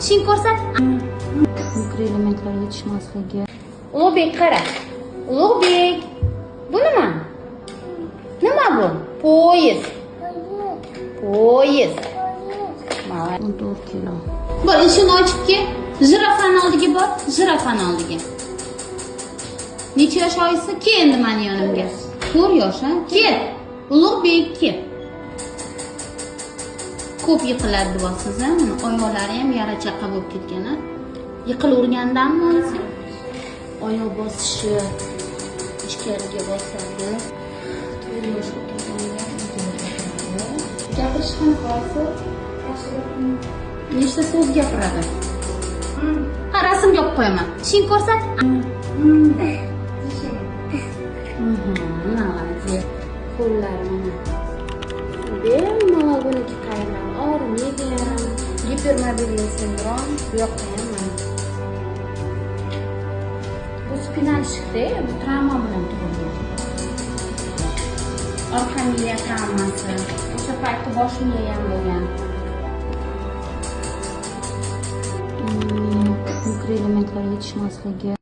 tishing ko'rsat. Mikroelementlar yetishmasligi. Ulug'bek qara. Ulug'bek. Bu nima? Nima bu? Poyezd. Poyezd. 14 kilo. Bor, eshikni ochib kel. Jirafani oldiga bor. Jirafani oldiga. Necha yosh oyisi? Kel endi meni yonimga. 4 yosh, ha? Kel. Ulug'bek kel. Ko'p yiqiladi deyapsiz, ha? Mana oyoqlari ham yara-chaqa bo'lib ketgan, ha? Yiqilavergandanmi o'zi? Oyoq bosishi, ichkariga bosadi. 4 yosh o'tganda gapirish qanaqasi? Nechta so'z gapiradi? Ha, rasmga olib qo'yaman. Tishing ko'rsat. Молодец. Qo'llari mana. Bemalol buniki qaylan. Og'rimagan. Gipermobilniy sindrom yo'q ham. Bu spinal shikda, bu travma bilan tug'ilgan. Orqa miya travmasi. O'sha paytda bosh miya ham bo'lgan. Mikroelementlar yetishmasligi.